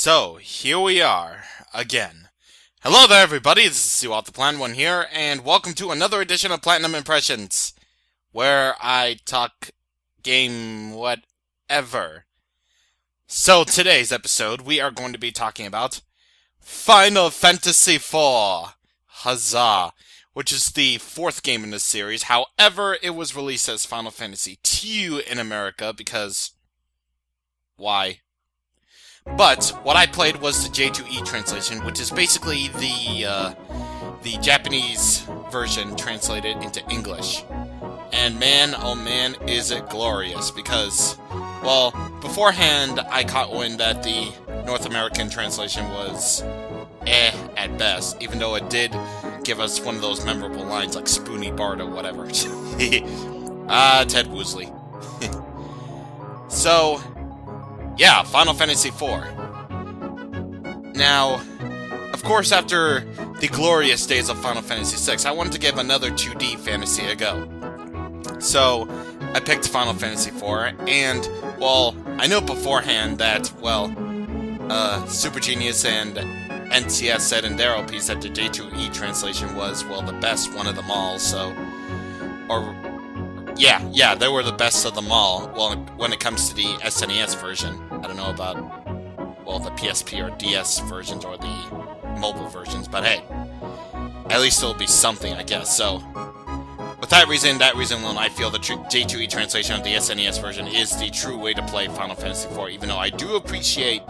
So, here we are, again. Hello there, everybody, this is CwapTheNintendin here, and welcome to another edition of Platinum Impressions, where I talk game whatever. So, today's episode, we are going to be talking about Final Fantasy IV, huzzah, which is the fourth game in this series. However, it was released as Final Fantasy II in America, because why? But what I played was the J2E Translation, which is basically the Japanese version translated into English. And man, oh man, is it glorious, because, well, beforehand I caught wind that the North American translation was at best, even though it did give us one of those memorable lines like Spoony Bart or whatever. Ted Woosley. So, yeah, Final Fantasy IV. Now, of course, after the glorious days of Final Fantasy VI, I wanted to give another 2D fantasy a go. So, I picked Final Fantasy IV, and, well, I knew beforehand that, well, Super Genius and NCS said in their LPs that the J2E translation was, well, the best one of them all, so, yeah, they were the best of them all, well, when it comes to the SNES version. I don't know about, well, the PSP or DS versions or the mobile versions, but hey, at least it'll be something, I guess. So, with that reason alone, I feel the J2E translation of the SNES version is the true way to play Final Fantasy IV, even though I do appreciate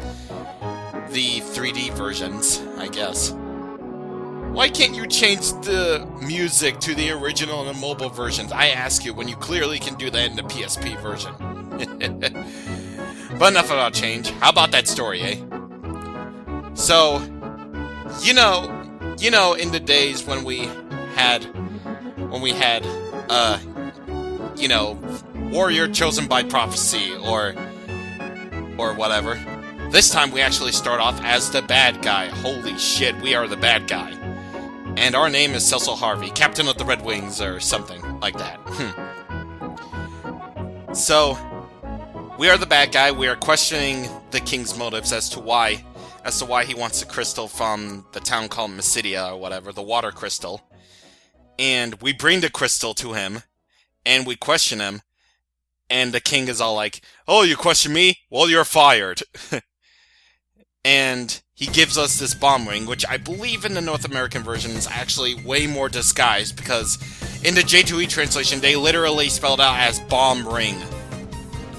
the 3D versions, I guess. Why can't you change the music to the original and the mobile versions? I ask you, when you clearly can do that in the PSP version. But enough about change. How about that story, eh? So, you know, in the days when we had, warrior chosen by prophecy, or whatever. This time we actually start off as the bad guy. Holy shit, we are the bad guy. And our name is Cecil Harvey, Captain of the Red Wings, or something like that. So, we are the bad guy. We are questioning the king's motives as to why he wants the crystal from the town called Mysidia, or whatever, the water crystal. And we bring the crystal to him, and we question him, and the king is all like, "Oh, you question me? Well, you're fired." And he gives us this bomb ring, which I believe in the North American version is actually way more disguised, because in the J2E translation, they literally spelled out as bomb ring.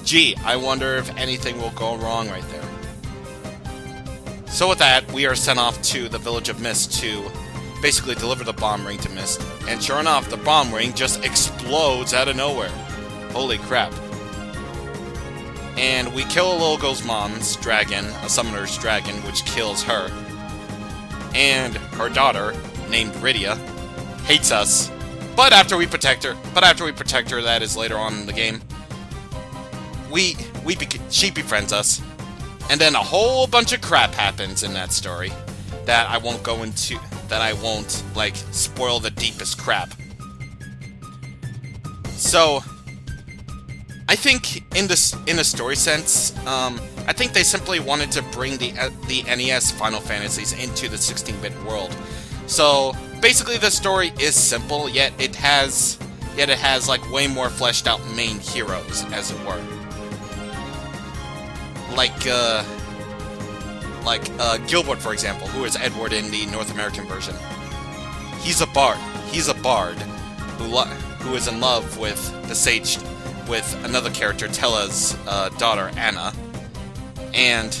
Gee, I wonder if anything will go wrong right there. So with that, we are sent off to the village of Mist to basically deliver the bomb ring to Mist. And sure enough, the bomb ring just explodes out of nowhere. Holy crap. And we kill Logos Mom's dragon, a summoner's dragon, which kills her. And her daughter, named Rydia, hates us. But after we protect her, that is later on in the game, she befriends us. And then a whole bunch of crap happens in that story that I won't go into, like, spoil the deepest crap. So, I think in a story sense, I think they simply wanted to bring the NES Final Fantasies into the 16-bit world. So basically, the story is simple, yet it has like way more fleshed out main heroes, as it were. Like Gilbert, for example, who is Edward in the North American version. He's a bard. He's a bard who is in love with another character, Tella's daughter, Anna. And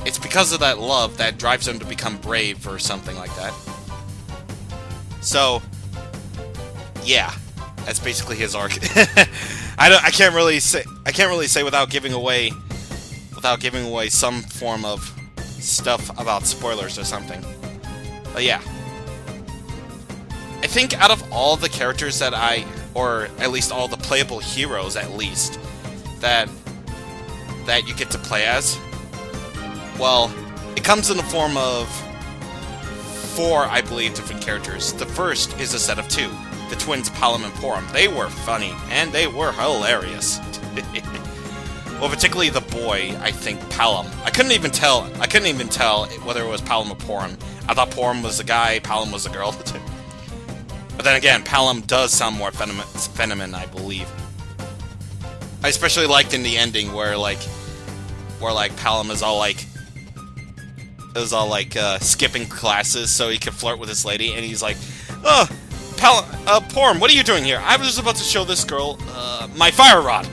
it's because of that love that drives him to become brave or something like that. So, yeah, that's basically his arc. I can't really say without giving away some form of stuff about spoilers or something. But yeah. I think out of all the characters that or at least all the playable heroes, at least, that you get to play as, well, it comes in the form of 4, I believe, different characters. The first is a set of 2, the twins Palom and Porom. They were funny, and they were hilarious. Well, particularly the boy, I think, Palom. I couldn't even tell whether it was Palom or Porum. I thought Porum was the guy, Palom was the girl. But then again, Palom does sound more feminine, I believe. I especially liked in the ending where Palom is all skipping classes so he could flirt with this lady, and he's like, "Oh, Porum, what are you doing here? I was just about to show this girl, my fire rod."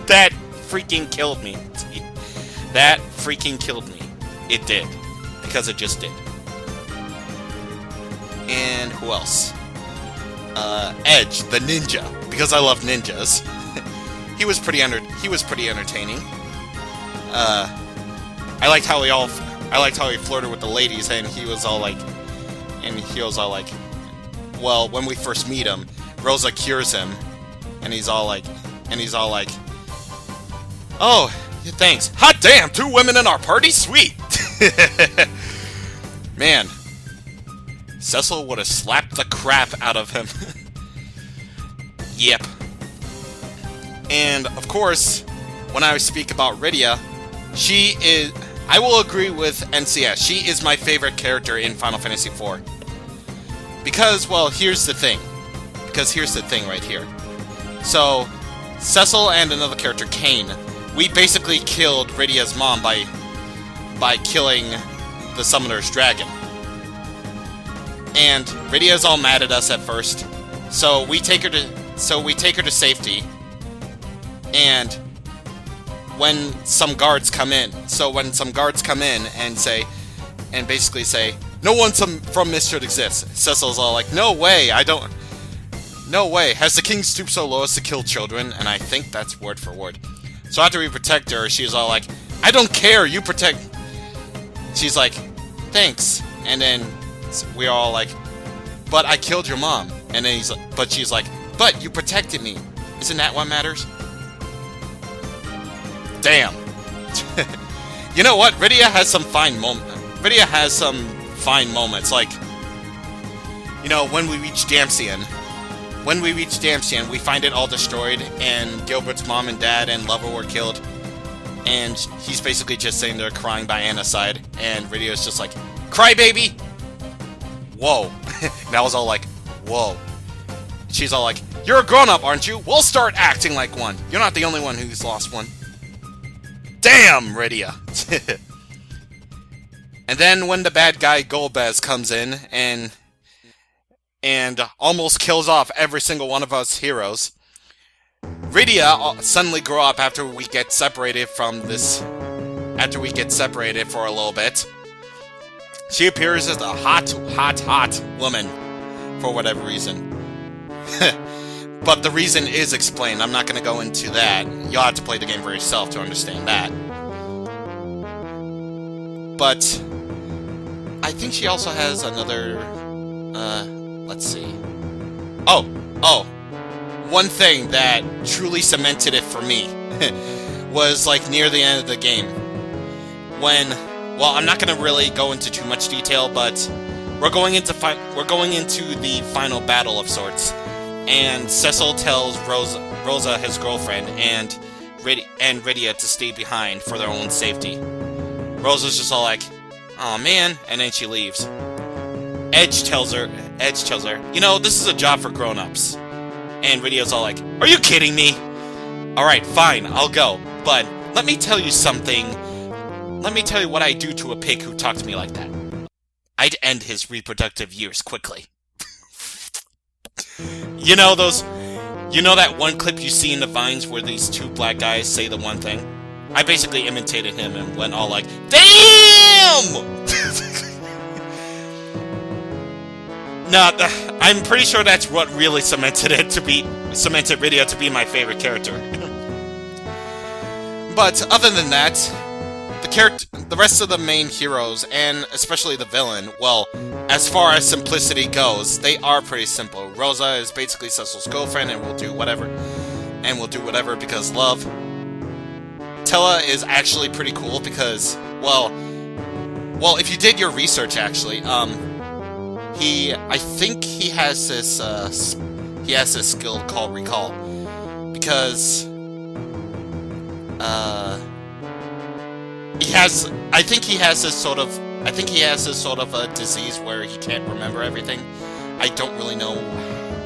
That freaking killed me. That freaking killed me. It did. Because it just did. And who else? Edge, the ninja. Because I love ninjas. He was pretty entertaining. I liked how he flirted with the ladies, and he was all like, well, when we first meet him, Rosa cures him, and he's all like, "Oh, thanks. Hot damn, 2 women in our party? Sweet!" Man, Cecil would have slapped the crap out of him. Yep. And, of course, when I speak about Rydia, I will agree with NCS. She is my favorite character in Final Fantasy IV. Because, well, here's the thing right here. So, Cecil and another character, Kane, we basically killed Rydia's mom by killing the Summoner's Dragon. And Rydia's all mad at us at first, so we take her to safety. And when some guards come in and basically say, "No one from this should exist," Cecil's all like, "No way, no way, has the king stooped so low as to kill children?" And I think that's word for word. So after we protect her, she's all like, "I don't care, you protect..." She's like, "Thanks." And then we're all like, "But I killed your mom." And then she's like, "But you protected me. Isn't that what matters?" Damn. You know what? Rydia has some fine moments. Like, you know, when we reach Damcian, we find it all destroyed, and Gilbert's mom and dad and lover were killed, and he's basically just sitting there crying by Anna's side, and Rydia's just like, "Cry, baby!" Whoa. And I was all like, whoa. She's all like, "You're a grown-up, aren't you? We'll start acting like one. You're not the only one who's lost one." Damn, Rydia. And then when the bad guy Golbez comes in and almost kills off every single one of us heroes, Rydia suddenly grew up after we get separated for a little bit. She appears as a hot woman for whatever reason. But the reason is explained. I'm not going to go into that. You'll have to play the game for yourself to understand that. But I think she also has another... let's see. Oh! One thing that truly cemented it for me was, like, near the end of the game. When... Well, I'm not going to really go into too much detail, but we're going into the final battle of sorts. And Cecil tells Rosa, his girlfriend, and Rydia to stay behind for their own safety. Rosa's just all like, "Aw, man," and then she leaves. Edge tells her, "You know, this is a job for grown-ups." And Rydia's all like, "Are you kidding me? Alright, fine, I'll go. But let me tell you something. Let me tell you what I'd do to a pig who talked to me like that. I'd end his reproductive years quickly." You know that one clip you see in the Vines where these 2 black guys say the one thing? I basically imitated him and went all like, "Damn!" No, I'm pretty sure that's what really cemented Rydia to be my favorite character. But other than that, the rest of the main heroes, and especially the villain, well, as far as simplicity goes, they are pretty simple. Rosa is basically Cecil's girlfriend and will do whatever because love. Tella is actually pretty cool because, well, if you did your research, actually, I think he has this skill called Recall, because he has. I think he has this sort of. I think he has this sort of a disease where he can't remember everything. I don't really know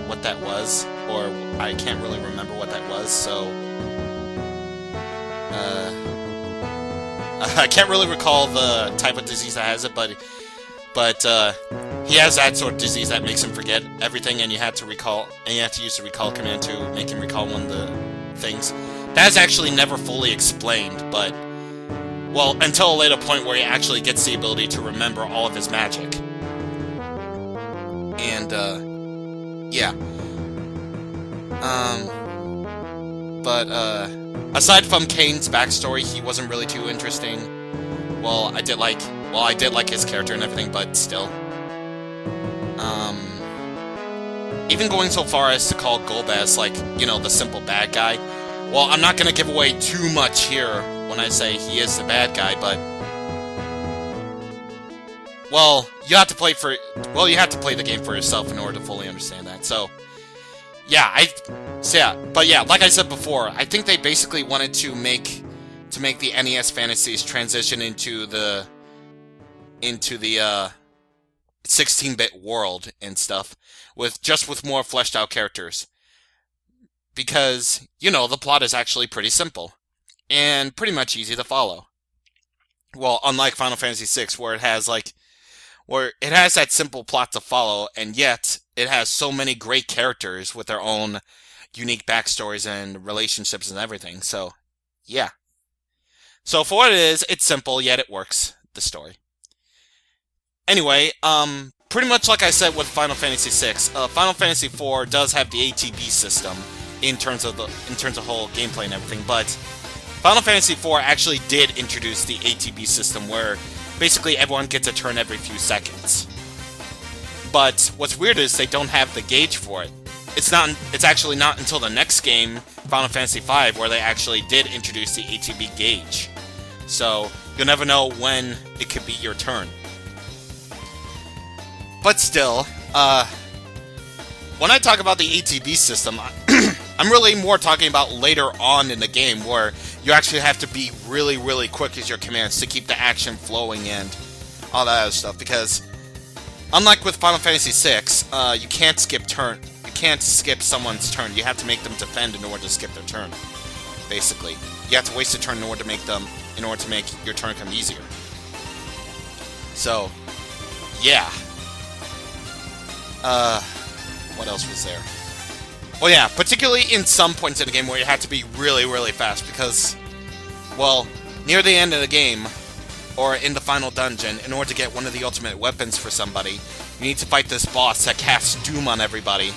what that was, or I can't really remember what that was. So, I can't really recall the type of disease that has it, but he has that sort of disease that makes him forget everything, and you have to use the recall command to make him recall one of the things. That's actually never fully explained, but, well, until a later point where he actually gets the ability to remember all of his magic. And, yeah. Aside from Kane's backstory, he wasn't really too interesting. Well, I did like his character and everything, but still. Even going so far as to call Golbez, like, you know, the simple bad guy. Well, I'm not gonna give away too much here when I say he is the bad guy, but... Well, you have to play the game for yourself in order to fully understand that, so... Yeah, but yeah, like I said before, I think they basically wanted to make the NES fantasies transition into the 16-bit world and stuff, with more fleshed out characters. Because, you know, the plot is actually pretty simple, and pretty much easy to follow. Well, unlike Final Fantasy VI, where it has that simple plot to follow, and yet it has so many great characters with their own unique backstories and relationships and everything. So, yeah. So for what it is, it's simple, yet it works, the story. Anyway, pretty much like I said with Final Fantasy VI, Final Fantasy IV does have the ATB system in terms of whole gameplay and everything, but Final Fantasy IV actually did introduce the ATB system where basically everyone gets a turn every few seconds. But what's weird is they don't have the gauge for it. It's actually not until the next game, Final Fantasy V, where they actually did introduce the ATB gauge. So you'll never know when it could be your turn. But still, when I talk about the ATB system, I'm really more talking about later on in the game, where you actually have to be really, really quick with your commands to keep the action flowing and all that other stuff. Because, unlike with Final Fantasy VI, you can't skip someone's turn. You have to make them defend in order to skip their turn. Basically, you have to waste a turn in order to make your turn come easier. So, yeah. What else was there? Oh yeah, particularly in some points in the game where you have to be really, really fast because, well, near the end of the game, or in the final dungeon, in order to get one of the ultimate weapons for somebody, you need to fight this boss that casts Doom on everybody,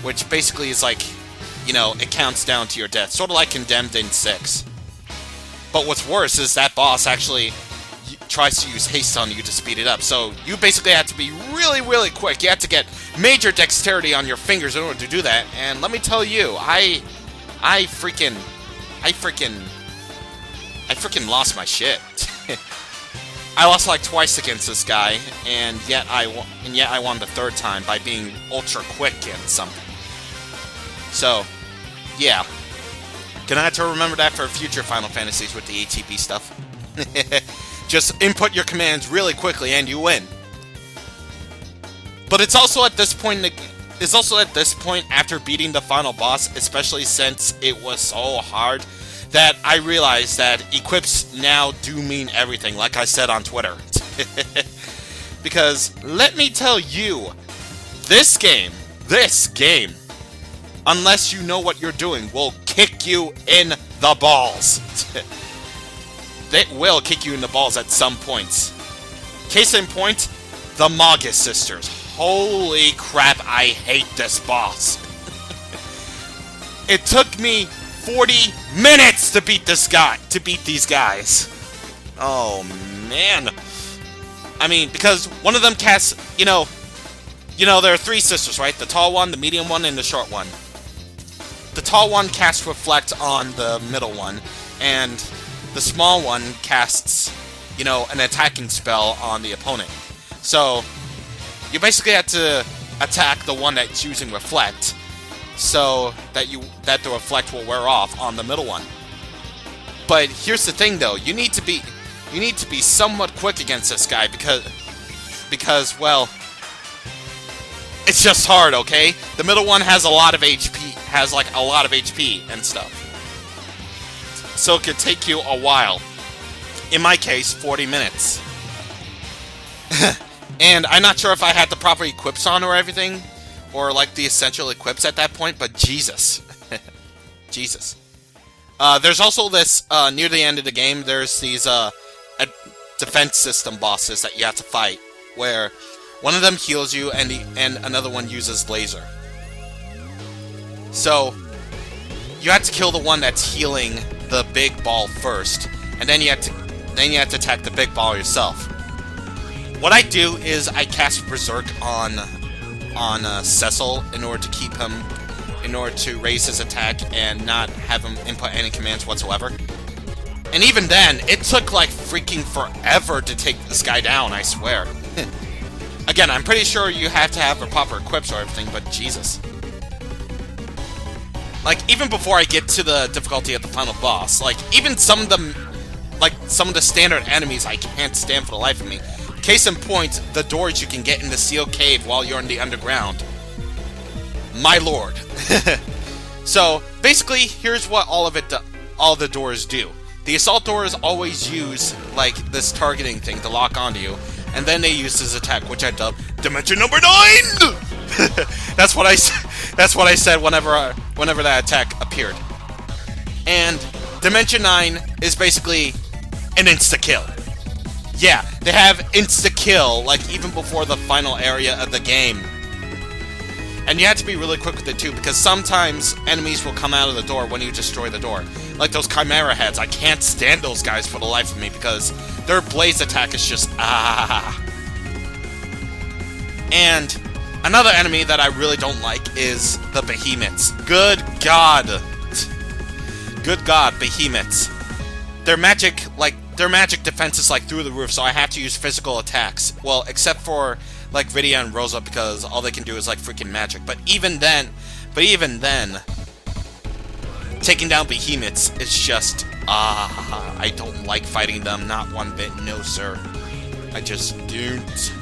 which basically is like, you know, it counts down to your death, sort of like Condemned in 6. But what's worse is that boss actually tries to use haste on you to speed it up, so you basically have to be really, really quick. You have to get major dexterity on your fingers in order to do that, and let me tell you, I freaking lost my shit. I lost like twice against this guy, and yet I won the third time by being ultra quick and something. So, yeah. Gonna have to remember that for future Final Fantasies with the ATB stuff. Just input your commands really quickly and you win. But it's also at this point after beating the final boss, especially since it was so hard, that I realized that equips now do mean everything, like I said on Twitter. Because let me tell you, this game, unless you know what you're doing, will kick you in the balls. It will kick you in the balls at some points. Case in point, the Magus Sisters. Holy crap, I hate this boss. It took me 40 minutes to beat these guys. Oh, man. I mean, because one of them casts, you know, there are three sisters, right? The tall one, the medium one, and the short one. The tall one casts Reflect on the middle one, and the small one casts, you know, an attacking spell on the opponent. So, you basically have to attack the one that's using Reflect, so that the Reflect will wear off on the middle one. But here's the thing, though. You need to be somewhat quick against this guy because well, it's just hard, okay? The middle one has a lot of HP, and stuff. So it could take you a while. In my case, 40 minutes. And I'm not sure if I had the proper equips on or everything, or like the essential equips at that point, but Jesus. Jesus. There's also this, near the end of the game, there's these, defense system bosses that you have to fight, where one of them heals you and another one uses laser. So, you have to kill the one that's healing the big ball first, and then you have to attack the big ball yourself. What I do is I cast Berserk on Cecil in order to raise his attack and not have him input any commands whatsoever. And even then, it took like freaking forever to take this guy down, I swear. Again, I'm pretty sure you have to have the proper equips or everything, but Jesus. Like, even before I get to the difficulty of the final boss, like, even some of the standard enemies I can't stand for the life of me. Case in point, the doors you can get in the sealed cave while you're in the underground. My lord. So, basically, here's what all the doors do. The assault doors always use, like, this targeting thing to lock onto you, and then they use this attack, which I dubbed Dimension Number 9! That's what I said whenever that attack appeared. And Dimension 9 is basically an insta-kill. Yeah, they have insta-kill, like, even before the final area of the game. And you have to be really quick with it, too, because sometimes enemies will come out of the door when you destroy the door. Like those Chimera heads, I can't stand those guys for the life of me, because their blaze attack is just, And another enemy that I really don't like is the Behemoths. Good God. Good God, Behemoths. Their magic defense is, like, through the roof, so I have to use physical attacks. Well, except for, like, Vidia and Rosa, because all they can do is, like, freaking magic. But even then, taking down Behemoths is just, I don't like fighting them, not one bit, no sir. I just don't.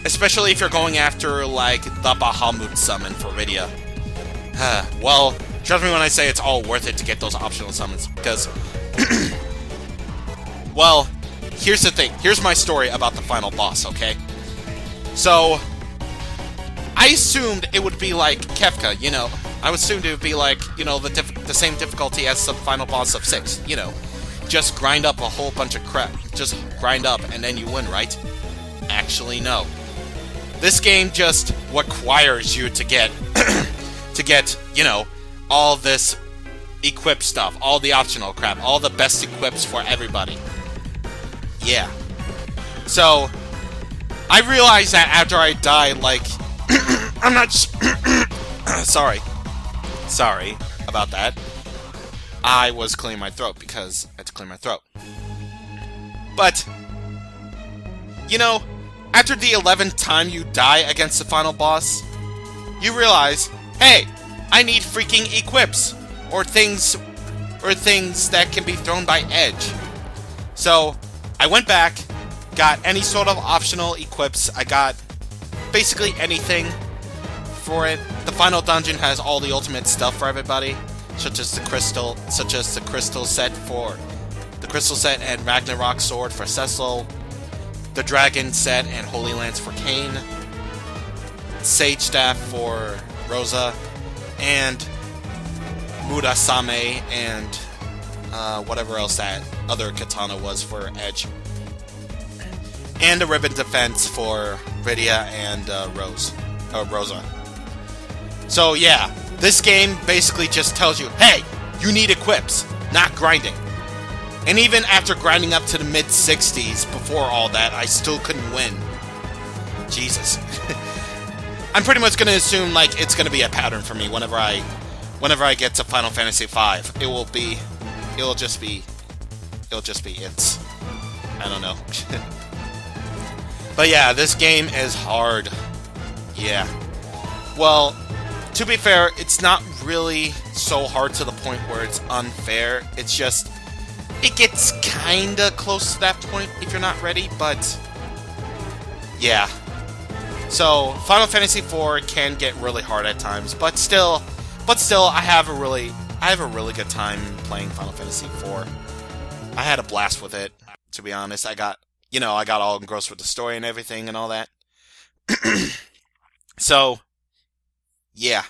Especially if you're going after, like, the Bahamut summon for Vidia. Well, trust me when I say it's all worth it to get those optional summons, because... Well, here's the thing. Here's my story about the final boss, okay? So, I assumed it would be like Kefka, you know. I assumed it would be like, you know, the same difficulty as the final boss of 6, you know. Just grind up a whole bunch of crap. Just grind up and then you win, right? Actually, no. This game just requires you to get, you know, all this equip stuff, all the optional crap, all the best equips for everybody. Yeah. So, I realized that after I died, like, I'm not sorry about that. I was clearing my throat because I had to clear my throat. But, you know, after the 11th time you die against the final boss, you realize, hey, I need freaking equips, or things that can be thrown by Edge. So, I went back, got any sort of optional equips. I got basically anything for it. The final dungeon has all the ultimate stuff for everybody, such as the crystal set and Ragnarok sword for Cecil, the dragon set and Holy Lance for Kain, Sage staff for Rosa, and Murasame and whatever else that other katana was for Edge. And a ribbon defense for Vidia and Rosa. So yeah, this game basically just tells you, hey, you need equips, not grinding. And even after grinding up to the mid-60s before all that, I still couldn't win. Jesus. I'm pretty much going to assume, like, it's going to be a pattern for me whenever I get to Final Fantasy V. It'll just be it. I don't know. But yeah, this game is hard. Yeah. Well, to be fair, it's not really so hard to the point where it's unfair. It's just, it gets kinda close to that point if you're not ready, but yeah. So Final Fantasy IV can get really hard at times, but still, I have a really good time playing Final Fantasy IV. I had a blast with it, to be honest. I got all engrossed with the story and everything and all that. So, yeah.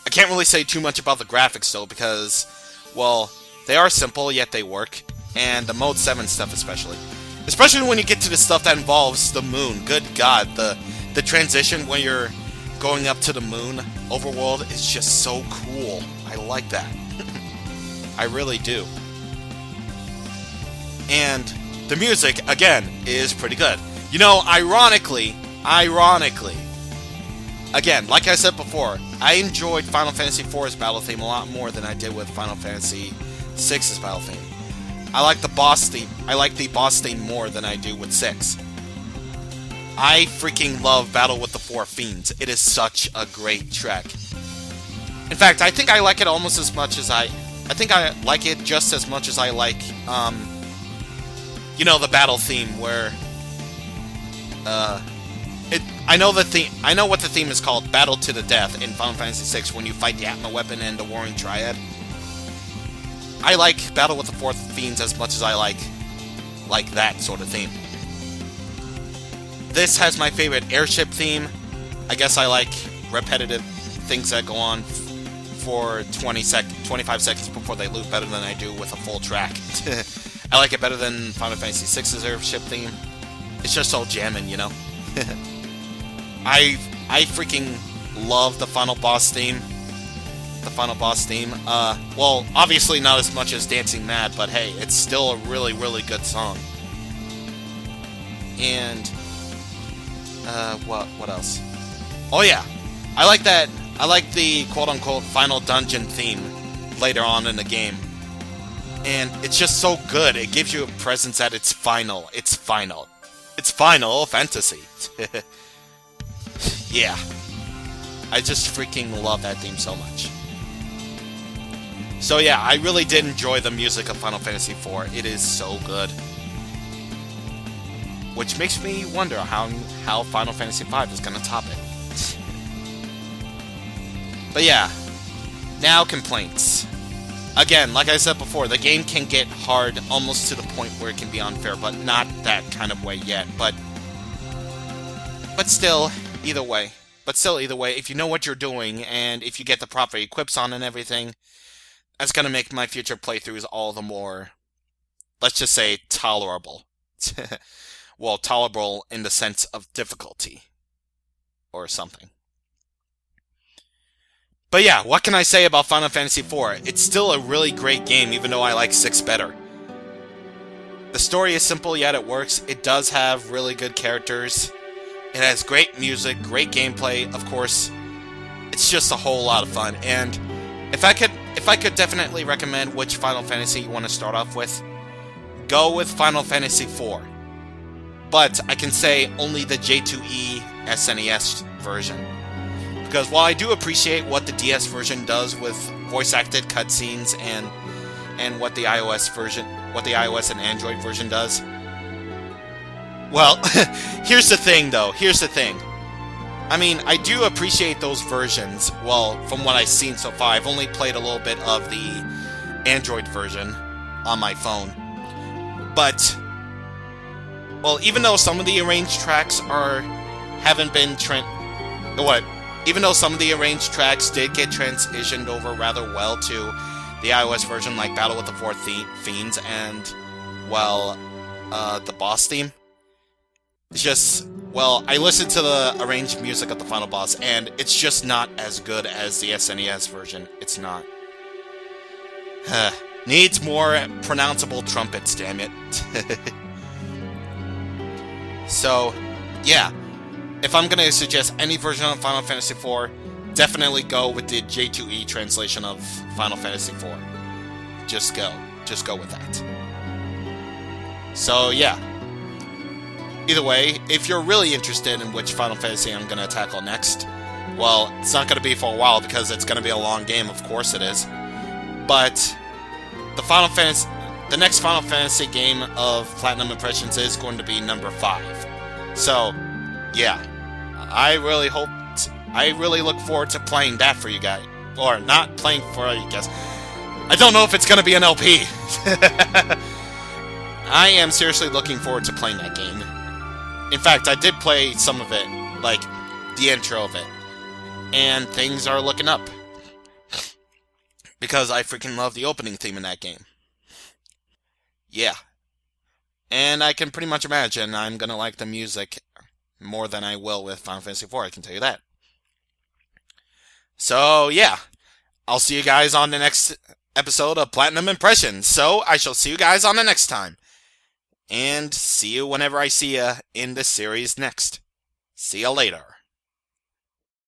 I can't really say too much about the graphics, though, because, well, they are simple, yet they work. And the Mode 7 stuff especially. Especially when you get to the stuff that involves the moon. Good God, the transition when you're going up to the moon overworld is just so cool. I like that. I really do. And the music, again, is pretty good. You know, ironically, again, like I said before, I enjoyed Final Fantasy IV's battle theme a lot more than I did with Final Fantasy VI's battle theme. I like the boss theme. I like the boss theme more than I do with 6. I freaking love Battle with the Four Fiends. It is such a great track. In fact, I think I like it almost as much as I think I like it just as much as I like, you know, the battle theme where, I know what the theme is called, Battle to the Death in Final Fantasy VI when you fight the Atma weapon and the Warring Triad. I like Battle with the Four Fiends as much as I like that sort of theme. This has my favorite airship theme. I guess I like repetitive things that go on for 25 seconds before they loop better than I do with a full track. I like it better than Final Fantasy VI's airship theme. It's just so jamming, you know? I freaking love the final boss theme. Well, obviously not as much as Dancing Mad, but hey, it's still a really, really good song. And what else? Oh yeah, I like that. I like the quote-unquote final dungeon theme later on in the game. And it's just so good. It gives you a presence at its final. It's Final Fantasy. Yeah. I just freaking love that theme so much. So yeah, I really did enjoy the music of Final Fantasy IV. It is so good. Which makes me wonder how Final Fantasy V is going to top it. But yeah, now complaints. Again, like I said before, the game can get hard almost to the point where it can be unfair, but not that kind of way yet. But still, either way, if you know what you're doing, and if you get the proper equips on and everything, that's going to make my future playthroughs all the more, let's just say, tolerable. Well, tolerable in the sense of difficulty. Or something. But yeah, what can I say about Final Fantasy IV? It's still a really great game, even though I like 6 better. The story is simple, yet it works. It does have really good characters. It has great music, great gameplay, of course. It's just a whole lot of fun. And if I could definitely recommend which Final Fantasy you want to start off with, go with Final Fantasy IV. But I can say only the J2E SNES version. Because while I do appreciate what the DS version does with voice-acted cutscenes and what the iOS and Android version does, well, here's the thing, though. I mean, I do appreciate those versions. Well, from what I've seen so far, I've only played a little bit of the Android version on my phone. But, well, even though some of the arranged tracks even though some of the arranged tracks did get transitioned over rather well to the iOS version, like Battle with the Four Fiends and, well, the boss theme, it's just, well, I listened to the arranged music of the final boss, and it's just not as good as the SNES version. It's not. Needs more pronounceable trumpets, damn it. So, yeah. If I'm going to suggest any version of Final Fantasy IV, definitely go with the J2E translation of Final Fantasy IV. Just go with that. So, yeah. Either way, if you're really interested in which Final Fantasy I'm going to tackle next, well, it's not going to be for a while because it's going to be a long game, of course it is. But the Final Fantasy... the next Final Fantasy game of Platinum Impressions is going to be number 5. So, yeah, I really look forward to playing that for you guys. Or not playing for you guys. I don't know if it's going to be an LP. I am seriously looking forward to playing that game. In fact, I did play some of it, like the intro of it. And things are looking up. Because I freaking love the opening theme in that game. Yeah. And I can pretty much imagine I'm going to like the music more than I will with Final Fantasy IV, I can tell you that. So, yeah. I'll see you guys on the next episode of Platinum Impressions. So, I shall see you guys on the next time. And see you whenever I see you in this series next. See you later.